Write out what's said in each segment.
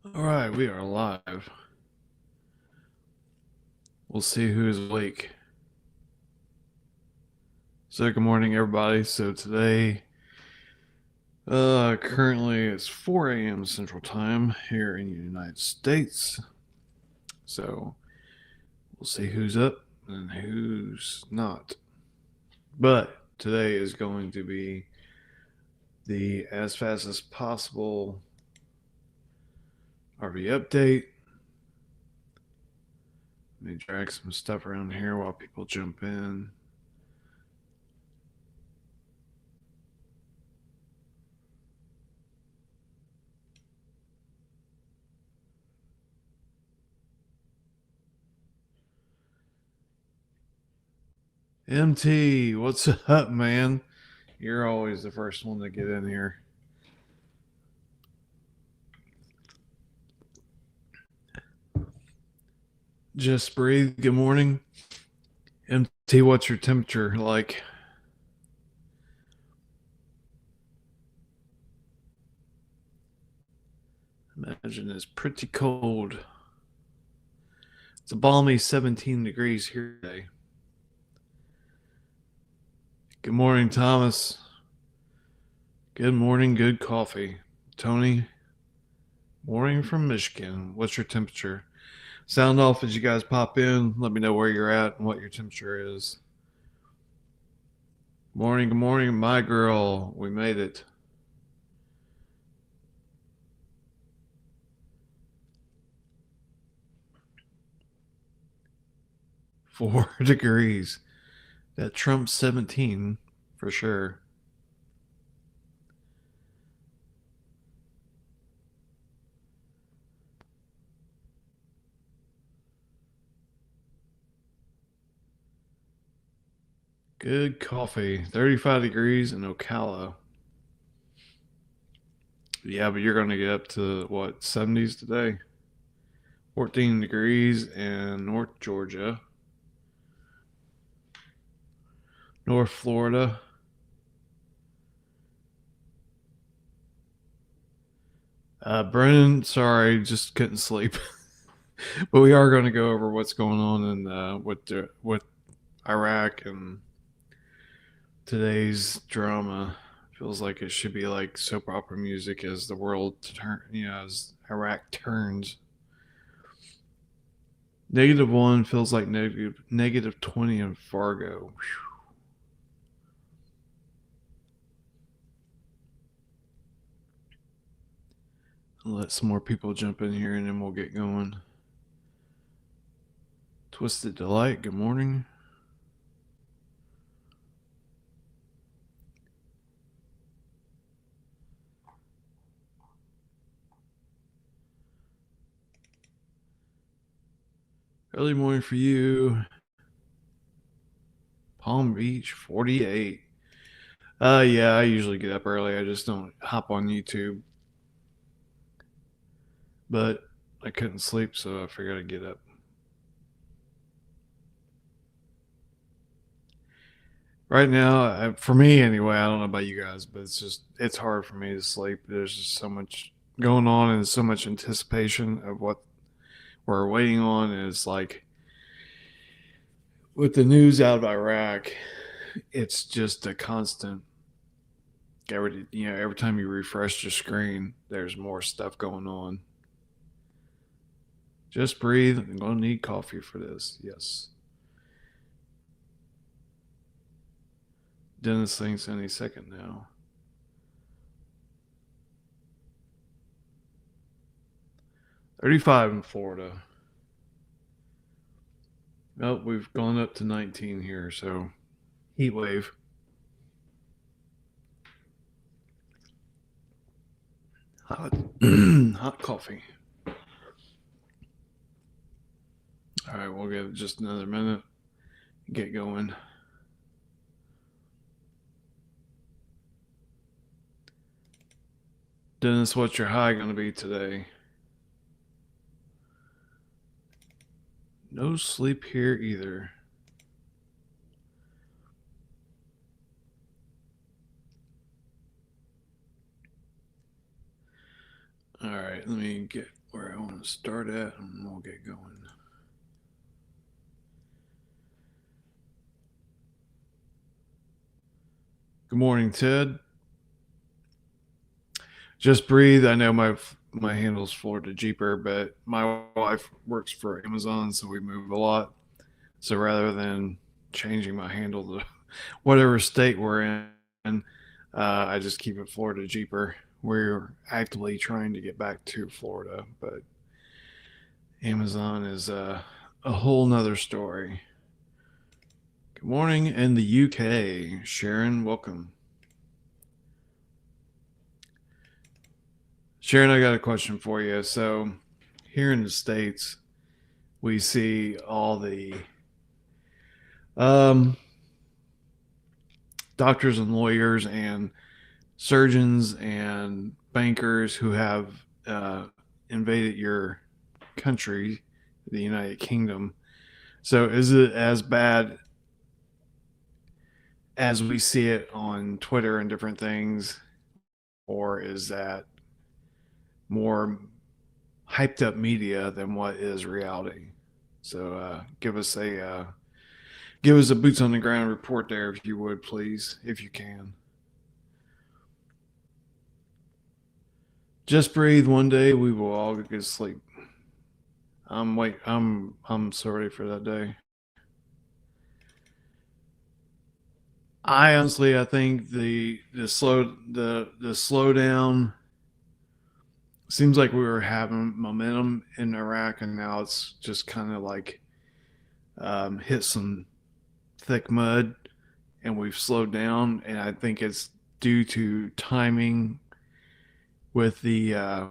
All right, we are live. We'll see who's awake. So, good morning, everybody. So, today, currently it's 4 a.m. Central Time here in the United States. So, we'll see who's up and who's not. But today is going to be the as fast as possible RV update. Let me drag some stuff around here while people jump in. MT, what's up, man? You're always the first one to get in here. Just breathe. Good morning. MT, what's your temperature like? Imagine it's pretty cold. It's a balmy 17 degrees here today. Good morning, Thomas. Good morning, good coffee. Tony, morning from Michigan. What's your temperature? Sound off as you guys pop in. Let me know where you're at and what your temperature is. Good morning, my girl. We made it. 4 degrees. That trumps 17 for sure. Good coffee. 35 degrees in Ocala. Yeah, but you're going to get up to what, 70s today? 14 degrees in North Georgia, North Florida. Brennan, sorry, just couldn't sleep. But we are going to go over what's going on in with Iraq and today's drama. Feels like it should be like soap opera music as the world as Iraq turns. -1 feels like negative 20 in Fargo. I'll let some more people jump in here and then we'll get going. Twisted Delight, good morning. Early morning for you. Palm Beach, 48. Yeah, I usually get up early. I just don't hop on YouTube. But I couldn't sleep, so I figured I'd get up. Right now, for me anyway, I don't know about you guys, but it's hard for me to sleep. There's just so much going on and so much anticipation of what we're waiting on. And it's like with the news out of Iraq, it's just a constant. Every time you refresh your screen, there's more stuff going on. Just breathe. I'm going to need coffee for this. Yes. Dennis thinks any second now. $35 in Florida. Nope, we've gone up to 19 here, so heat wave. Hot, hot coffee. All right, we'll give it just another minute. Get going. Dennis, what's your high going to be today? No sleep here either. All right, let me get want to start at, and we'll get going. Good morning, Ted. Just breathe. I know my handle's Florida Jeeper, but my wife works for Amazon, so we move a lot. So rather than changing my handle to whatever state we're in, I just keep it Florida Jeeper. We're actively trying to get back to Florida, but Amazon is a whole nother story. Good morning in the UK. Sharon, welcome. Sharon, I got a question for you. So, here in the States, we see all the um, doctors and lawyers and surgeons and bankers who have invaded your country, the United Kingdom. So, is it as bad as we see it on Twitter and different things, or is that more hyped up media than what is reality? So, give us a boots on the ground report there, if you would, please, if you can. Just breathe. One day we will all get to sleep. I'm so ready for that day. I think the slowdown seems like we were having momentum in Iraq, and now it's just kind of like hit some thick mud, and we've slowed down. And I think it's due to timing with the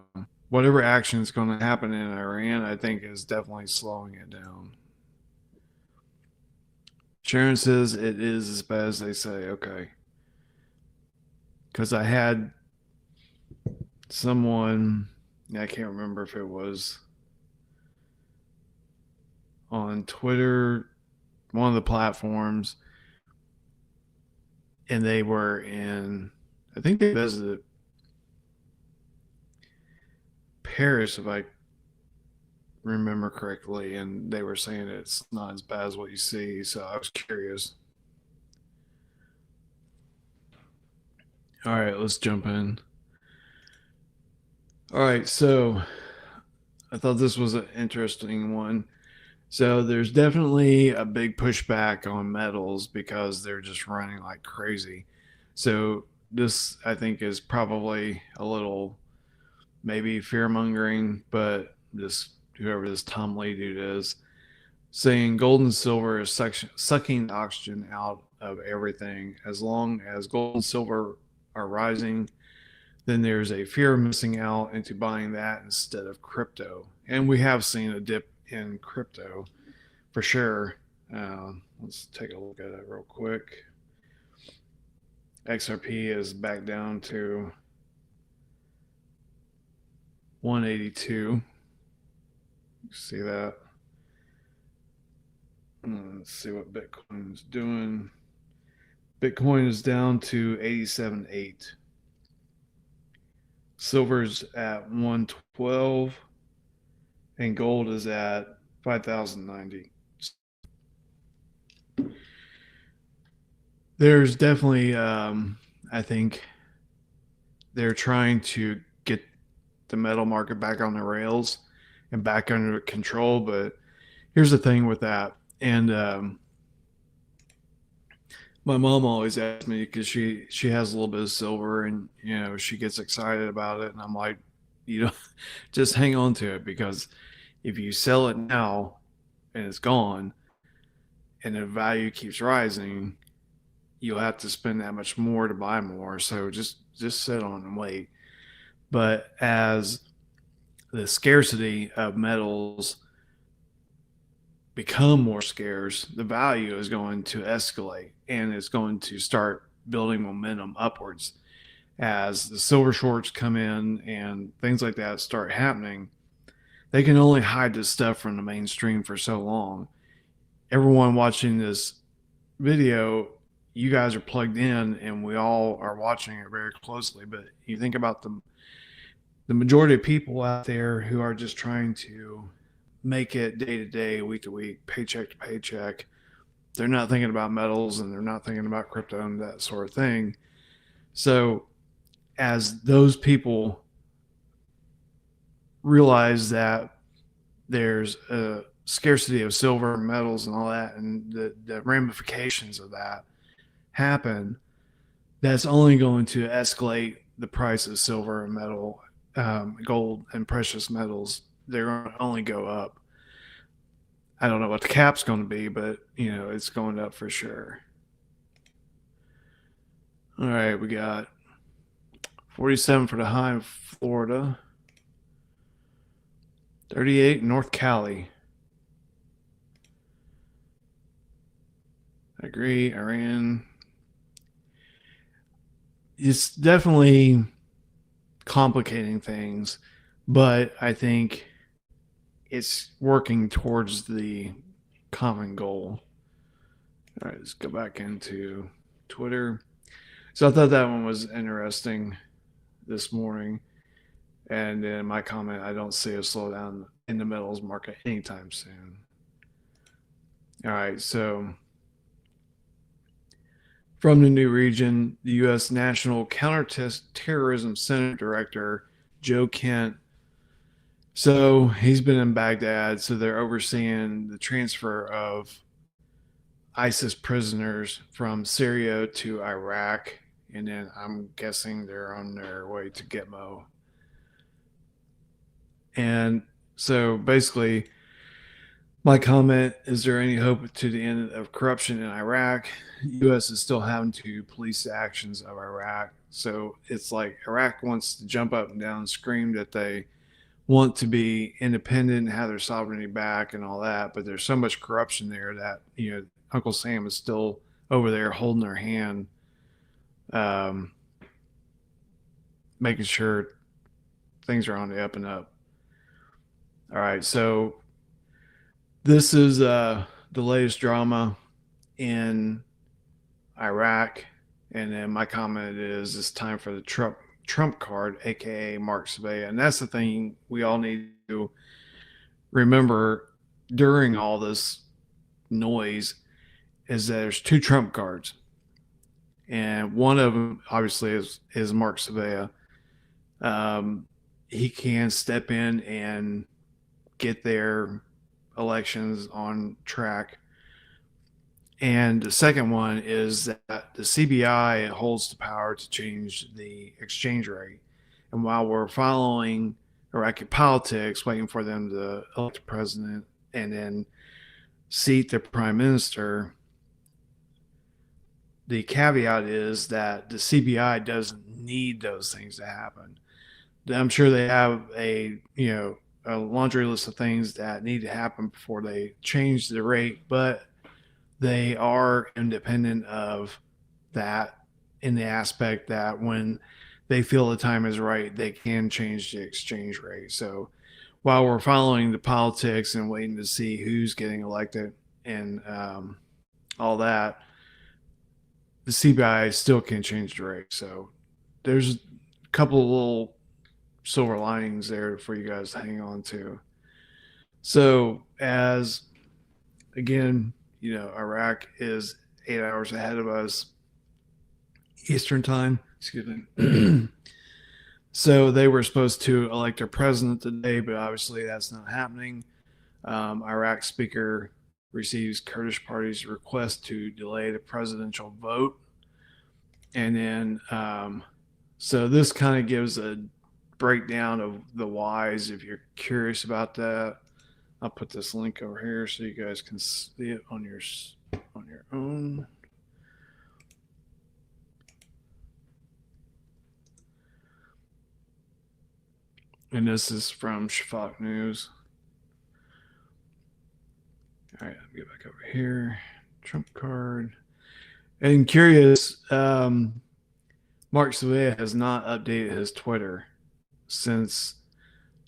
whatever action is going to happen in Iran. I think is definitely slowing it down. Sharon says it is as bad as they say. Okay, because I had someone, I can't remember if it was on Twitter, one of the platforms, and they were in, I think they visited Paris, if I remember correctly, and they were saying it's not as bad as what you see. So I was curious. All right, let's jump in. All right, so I thought this was an interesting one. So there's definitely a big pushback on metals because they're just running like crazy. So this, I think, is probably a little maybe fear mongering, but this whoever this Tom Lee dude is saying gold and silver is sucking oxygen out of everything. As long as gold and silver are rising, then there's a fear of missing out into buying that instead of crypto. And we have seen a dip in crypto for sure. Let's take a look at it real quick. XRP is back down to 182. See that? Let's see what Bitcoin is doing. Bitcoin is down to 87.8. Silver's at 112, and gold is at 5,090. There's definitely, I think they're trying to get the metal market back on the rails and back under control. But here's the thing with that. And my mom always asks me because she has a little bit of silver, and she gets excited about it, and I'm like, just hang on to it, because if you sell it now and it's gone and the value keeps rising, you'll have to spend that much more to buy more. So just sit on and wait. But as the scarcity of metals become more scarce, the value is going to escalate, and it's going to start building momentum upwards. As the silver shorts come in and things like that start happening, they can only hide this stuff from the mainstream for so long. Everyone watching this video, you guys are plugged in, and we all are watching it very closely. But you think about the majority of people out there who are just trying to make it day to day, week to week, paycheck to paycheck, they're not thinking about metals and they're not thinking about crypto and that sort of thing. So as those people realize that there's a scarcity of silver and metals and all that, and the ramifications of that happen, that's only going to escalate the price of silver and metal, gold and precious metals. They're going to only go up. I don't know what the cap's going to be, but it's going up for sure. All right, we got 47 for the high in Florida, 38 in North Cali. I agree. Iran. It's definitely complicating things, but I think it's working towards the common goal. All right, let's go back into Twitter. So I thought that one was interesting this morning. And in my comment, I don't see a slowdown in the metals market anytime soon. All right, so from the new region, the U.S. National Counterterrorism Center Director Joe Cant. So he's been in Baghdad, so they're overseeing the transfer of ISIS prisoners from Syria to Iraq, and then I'm guessing they're on their way to Gitmo. And so basically, my comment, is there any hope to the end of corruption in Iraq? The U.S. is still having to police the actions of Iraq. So it's like Iraq wants to jump up and down and scream that they want to be independent and have their sovereignty back and all that. But there's so much corruption there that, Uncle Sam is still over there holding their hand, making sure things are on the up and up. All right, so this is the latest drama in Iraq, and then my comment is it's time for the Trump card, aka Mark Sabella, and that's the thing we all need to remember during all this noise is that there's two Trump cards, and one of them obviously is Mark Sabella. He can step in and get their elections on track. And the second one is that the CBI holds the power to change the exchange rate. And while we're following Iraqi politics, waiting for them to elect a president and then seat their prime minister, the caveat is that the CBI doesn't need those things to happen. I'm sure they have a laundry list of things that need to happen before they change the rate, but they are independent of that in the aspect that when they feel the time is right, they can change the exchange rate. So while we're following the politics and waiting to see who's getting elected and all that, the CBI still can change the rate. So there's a couple of little silver linings there for you guys to hang on to. So as again, Iraq is 8 hours ahead of us Eastern time. Excuse me. So they were supposed to elect their president today, but obviously that's not happening. Iraq speaker receives Kurdish party's request to delay the presidential vote. And then, so this kind of gives a breakdown of the whys if you're curious about that. I'll put this link over here so you guys can see it on your own. And this is from Shafak News. All right, I'll get back over here. Trump card. And curious, Mark Sabella has not updated his Twitter since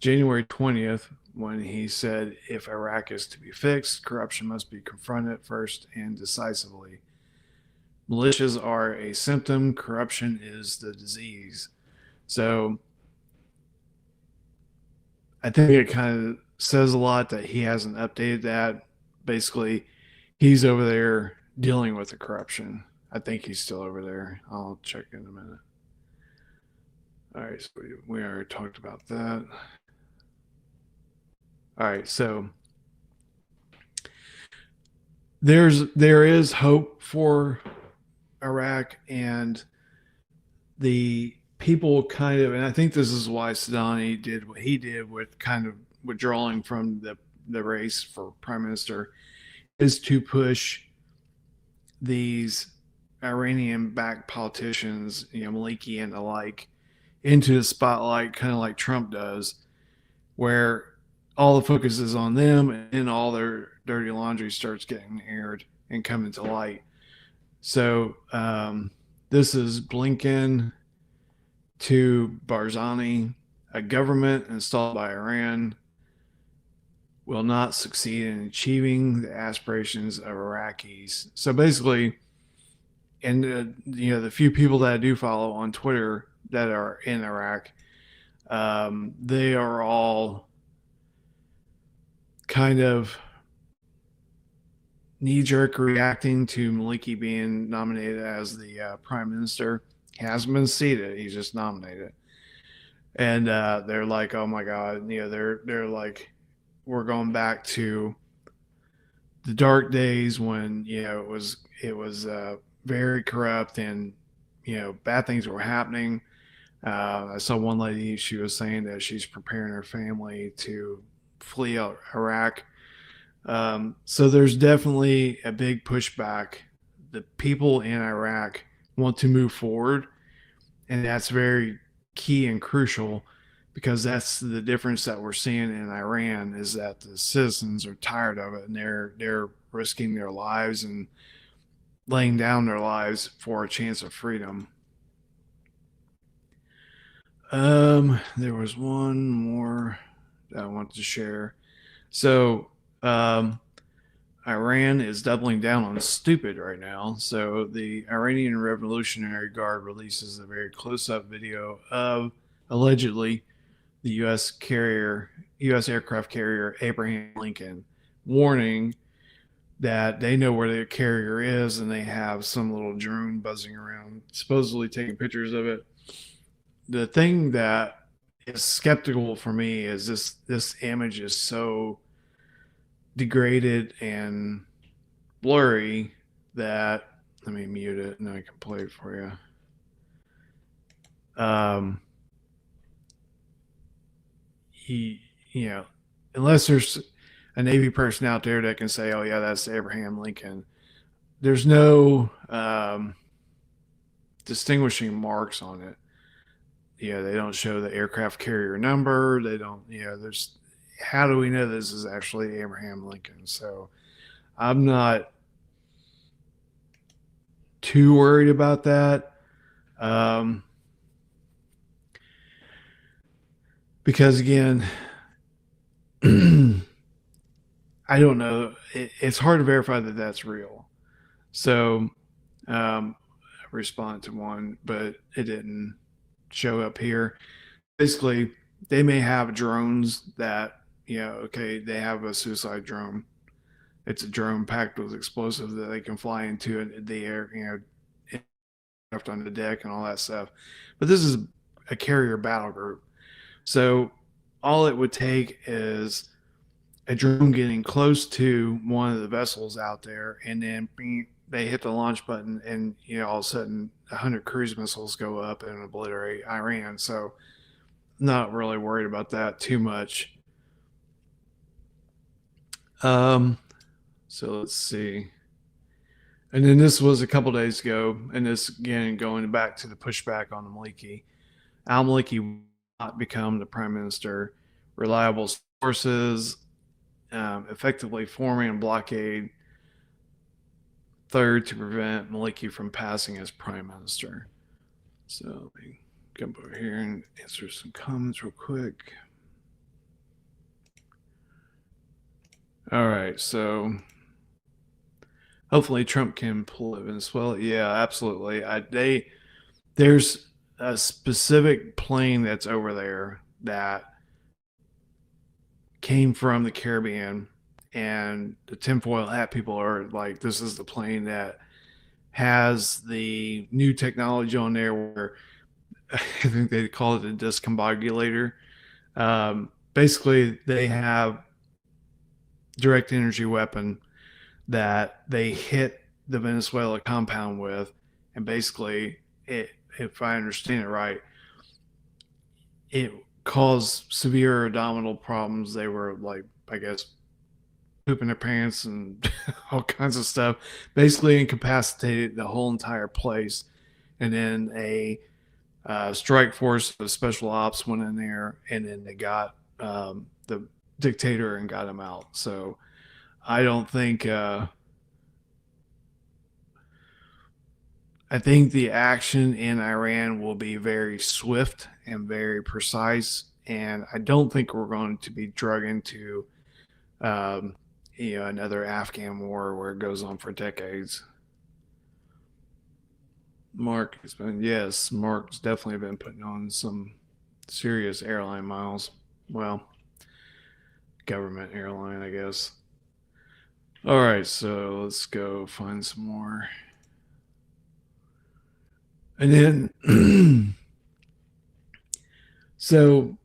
January 20th, when he said, if Iraq is to be fixed, corruption must be confronted first and decisively. Militias are a symptom, corruption is the disease. So I think it kind of says a lot that he hasn't updated that. Basically, he's over there dealing with the corruption. I think he's still over there. I'll check in a minute. All right, so we already talked about that. All right, so there is hope for Iraq, and the people kind of, and I think this is why Sadani did what he did with kind of withdrawing from the race for prime minister, is to push these Iranian-backed politicians, Maliki and the like, into the spotlight, kind of like Trump does, where all the focus is on them, and then all their dirty laundry starts getting aired and coming to light. So this is Blinken to Barzani. A government installed by Iran will not succeed in achieving the aspirations of Iraqis. So basically, and the few people that I do follow on Twitter that are in Iraq, they are all kind of knee-jerk reacting to Maliki being nominated as the prime minister. He hasn't been seated; he's just nominated, and they're like, "Oh my God!" They're like, "We're going back to the dark days when it was very corrupt and bad things were happening." I saw one lady; she was saying that she's preparing her family to flee Iraq. So there's definitely a big pushback. The people in Iraq want to move forward, and that's very key and crucial, because that's the difference that we're seeing in Iran, is that the citizens are tired of it, and they're risking their lives and laying down their lives for a chance of freedom. There was one more that I wanted to share. So Iran is doubling down on stupid right now. So the Iranian Revolutionary Guard releases a very close-up video of allegedly the U.S. aircraft carrier Abraham Lincoln, warning that they know where the carrier is, and they have some little drone buzzing around, supposedly taking pictures of it. The thing that is skeptical for me is this image is so degraded and blurry that, let me mute it and I can play it for you. Unless there's a Navy person out there that can say, "Oh yeah, that's Abraham Lincoln," there's no distinguishing marks on it. They don't show the aircraft carrier number. They don't. There's. How do we know this is actually Abraham Lincoln? So I'm not too worried about that, because again, I don't know. It's hard to verify that that's real. So I responded to one, but it didn't show up here. Basically, they may have drones that, they have a suicide drone. It's a drone packed with explosives that they can fly into the air, left on the deck and all that stuff. But this is a carrier battle group. So all it would take is a drone getting close to one of the vessels out there, and then they hit the launch button, and all of a sudden 100 cruise missiles go up and obliterate Iran. So not really worried about that too much. So let's see. And then this was a couple days ago, and this again going back to the pushback on the Maliki. Al Maliki will not become the prime minister. Reliable sources effectively forming a blockade third to prevent Maliki from passing as prime minister. So let me come over here and answer some comments real quick. All right, so hopefully Trump can pull it as well. Yeah, absolutely. There's a specific plane that's over there that came from the Caribbean, and the tinfoil hat people are like, this is the plane that has the new technology on there where I think they call it a discombobulator. Basically, they have direct energy weapon that they hit the Venezuela compound with, and basically, if I understand it right, it caused severe abdominal problems. They were like, I guess, pooping their pants and all kinds of stuff. Basically, incapacitated the whole entire place, and then a strike force of special ops went in there, and then they got the dictator and got him out. So I don't think. I think the action in Iran will be very swift and very precise, and I don't think we're going to be drug into, um, another Afghan war where it goes on for decades. Mark has been, yes, Mark's definitely been putting on some serious airline miles. Well, government airline, I guess. All right, so let's go find some more. And then, so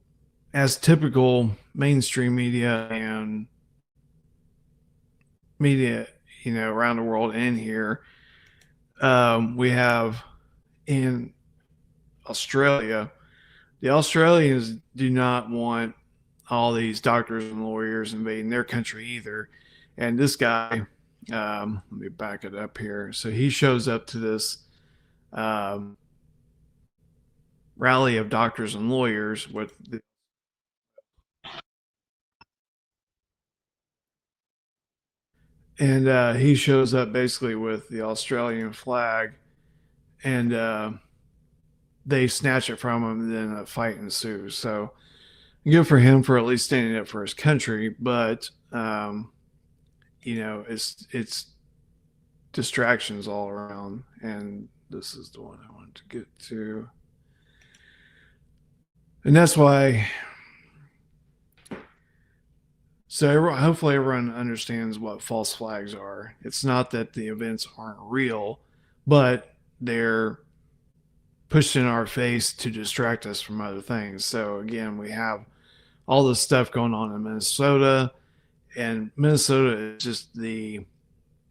as typical mainstream media and media, around the world and here, we have in Australia, the Australians do not want all these doctors and lawyers invading their country either. And this guy, let me back it up here. So he shows up to this um, rally of doctors and lawyers and he shows up basically with the Australian flag, and they snatch it from him, and then a fight ensues. So good for him for at least standing up for his country, but it's distractions all around, and this is the one I wanted to get to, and that's why. So hopefully everyone understands what false flags are. It's not that the events aren't real, but they're pushed in our face to distract us from other things. So again, we have all this stuff going on in Minnesota, and Minnesota is just the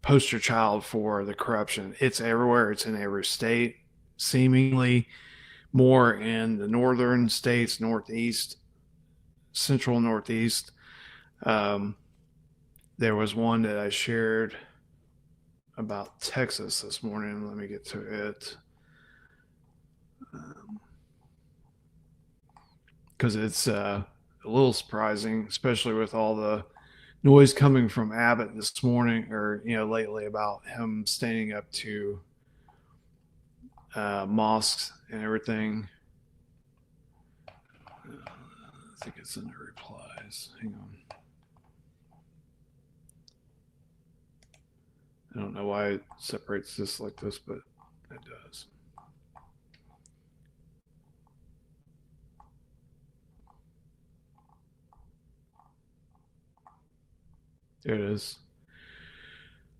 poster child for the corruption. It's everywhere. It's in every state, seemingly more in the northern states, northeast, central northeast. Um, there was one that I shared about Texas this morning. Let me get to it. Because it's a little surprising, especially with all the noise coming from Abbott this morning or lately about him standing up to mosques and everything. I think it's in the replies. Hang on. I don't know why it separates this like this, but it does. There it is.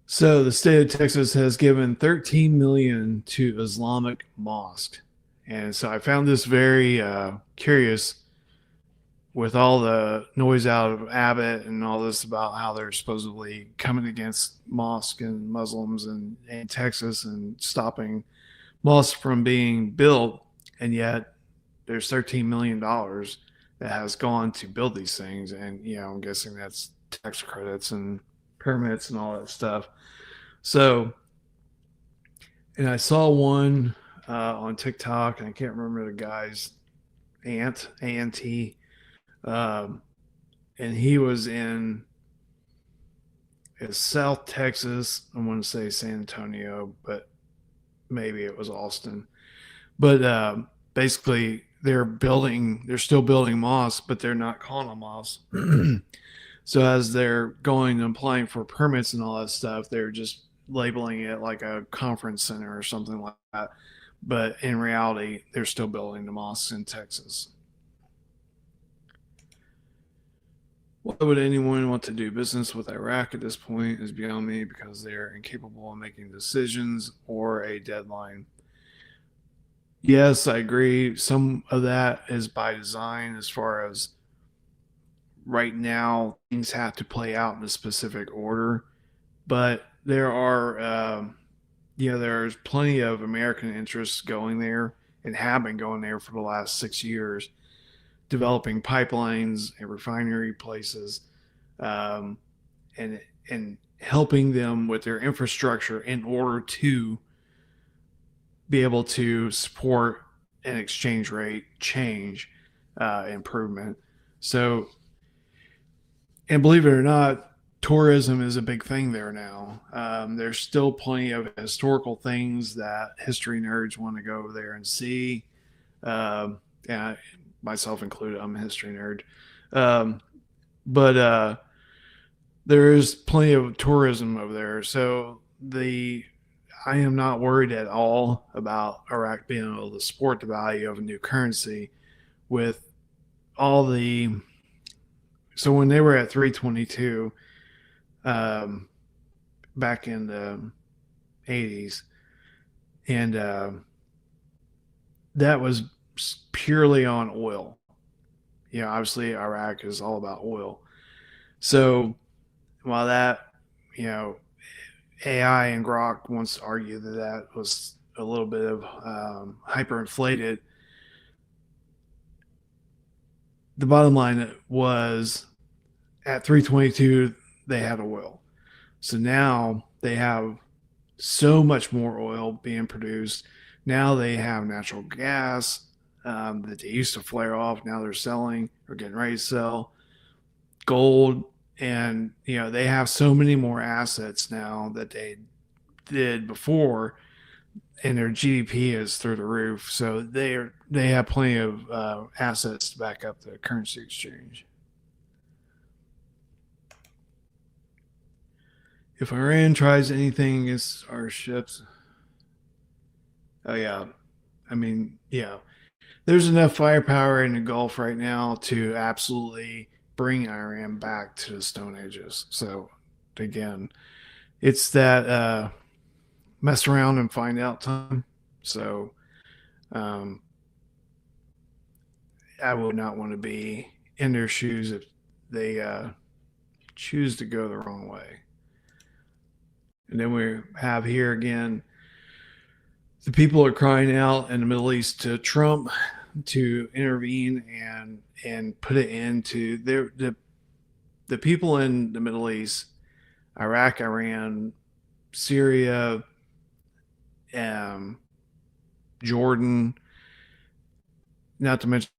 So the state of Texas has given 13 million to Islamic mosque, and so I found this very curious with all the noise out of Abbott and all this about how they're supposedly coming against mosque and Muslims in Texas and stopping mosques from being built, and yet there's $13 million that has gone to build these things, and I'm guessing that's tax credits and permits and all that stuff. So, and I saw one on TikTok, and I can't remember the guy's Ant, um, and he was in South Texas. I want to say San Antonio, but maybe it was Austin. But basically, they're still building mosques, but they're not calling them mosques. So as they're going and applying for permits and all that stuff, they're just labeling it like a conference center or something like that. But in reality, they're still building the mosques in Texas. Why would anyone want to do business with Iraq at this point is beyond me because they are incapable of making decisions or a deadline. Yes, I agree. Some of that is by design, as far as right now, things have to play out in a specific order. But there are, there's plenty of American interests going there and have been going there for the last 6 years, developing pipelines and refinery places, um, and and helping them with their infrastructure in order to be able to support an exchange rate change improvement. So, and believe it or not, tourism is a big thing there now. There's still plenty of historical things that history nerds want to go over there and see. And myself included, I'm a history nerd. Um, but there is plenty of tourism over there. So I am not worried at all about Iraq being able to support the value of a new currency with all the. So when they were at 322 um, back in the 80s, and that was purely on oil. Obviously Iraq is all about oil. So while that, you know, AI and Grok wants to argue that that was a little bit of hyperinflated, the bottom line was at 322 they had oil. So now they have so much more oil being produced. Now they have natural gas that they used to flare off. Now they're selling or getting ready to sell gold, and they have so many more assets now that they did before, and their GDP is through the roof. So they have plenty of assets to back up the currency exchange. If Iran tries anything against our ships, oh yeah, I mean, yeah, there's enough firepower in the Gulf right now to absolutely bring Iran back to the Stone Ages. So again, it's that mess around and find out time. So um, I would not want to be in their shoes if they choose to go the wrong way. And then we have here again, the people are crying out in the Middle East to Trump to intervene and put it into the people in the Middle East, Iraq, Iran, Syria, um, Jordan, not to mention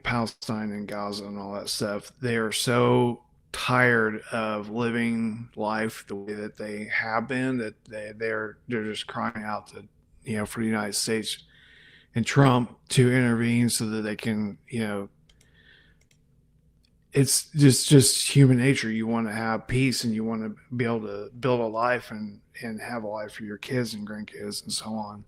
Palestine and Gaza and all that stuff. They are so tired of living life the way that they have been that they're just crying out to for the United States and Trump to intervene so that they can it's just human nature. You want to have peace and you want to be able to build a life and have a life for your kids and grandkids and so on.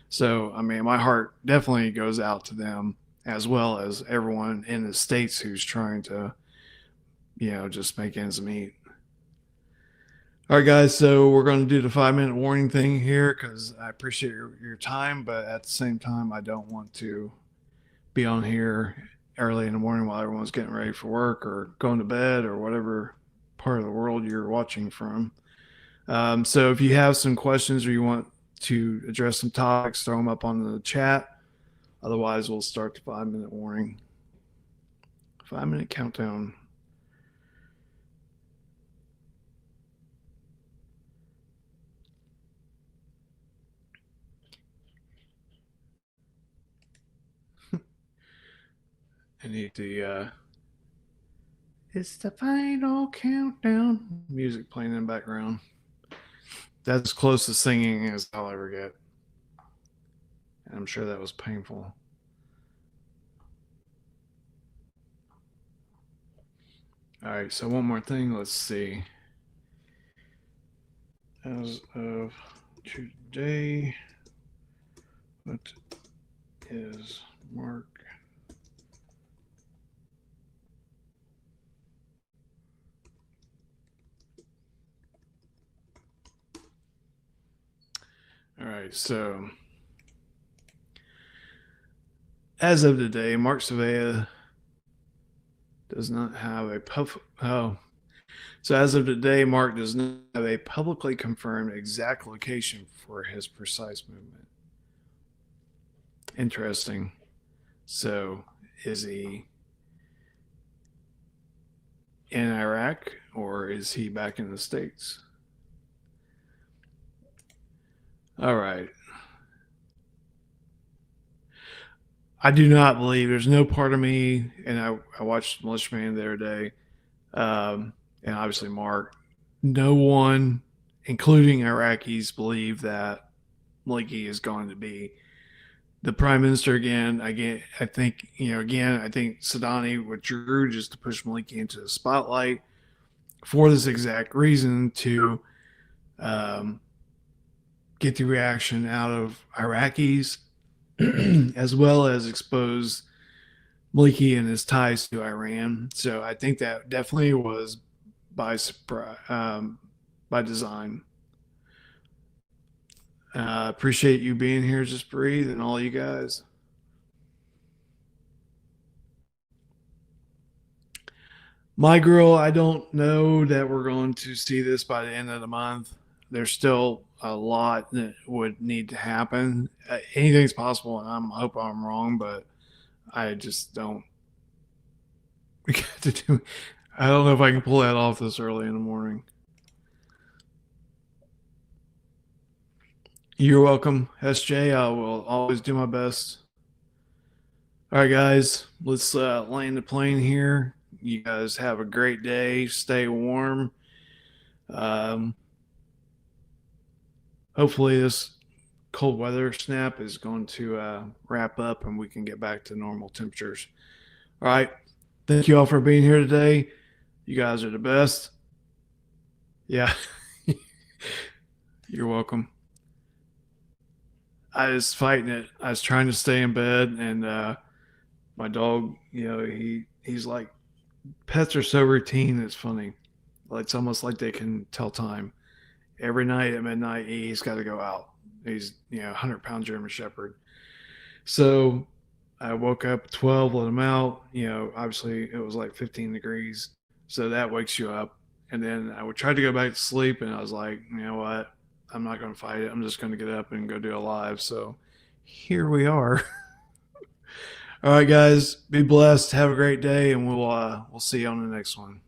So I mean, my heart definitely goes out to them as well as everyone in the states who's trying to just make ends meet. All right, guys. So we're going to do the 5-minute warning thing here because I appreciate your time, but at the same time, I don't want to be on here early in the morning while everyone's getting ready for work or going to bed or whatever part of the world you're watching from. So if you have some questions or you want to address some topics, throw them up on the chat. Otherwise, we'll start the 5-minute warning. 5-minute countdown. I need the it's the final countdown music playing in the background. That's as close to singing as I'll ever get. And I'm sure that was painful. All right, so one more thing. Let's see. As of today, what is Mark right. So as of today, Mark Savea does not have a puff. Oh, so as of today, Mark does not have a publicly confirmed exact location for his precise movement. Interesting. So is he in Iraq or is he back in the States? All right. I do not believe there's no part of me, and I watched Militiaman the other day, and obviously Mark. No one, including Iraqis, believe that Maliki is going to be the prime minister again. I think I think Sadani withdrew just to push Maliki into the spotlight for this exact reason to um, get the reaction out of Iraqis, as well as expose Maliki and his ties to Iran. So I think that definitely was by surprise, by design. Appreciate you being here, Just Breathe, and all you guys. My girl, I don't know that we're going to see this by the end of the month. There's still a lot that would need to happen. Anything's possible, and I hope I'm wrong, but I just don't. We got to do. I don't know if I can pull that off this early in the morning. You're welcome, SJ. I will always do my best. All right, guys, let's land the plane here. You guys have a great day. Stay warm. Um, hopefully, this cold weather snap is going to wrap up and we can get back to normal temperatures. All right. Thank you all for being here today. You guys are the best. Yeah. You're welcome. I was fighting it. I was trying to stay in bed, and my dog, he's like, pets are so routine. It's funny. Like, it's almost like they can tell time. Every night at midnight, he's got to go out. He's 100-pound German Shepherd. So I woke up at 12, let him out. Obviously it was like 15 degrees, so that wakes you up. And then I would try to go back to sleep, and I was like, you know what? I'm not going to fight it. I'm just going to get up and go do a live. So here we are. All right, guys, be blessed. Have a great day, and we'll see you on the next one.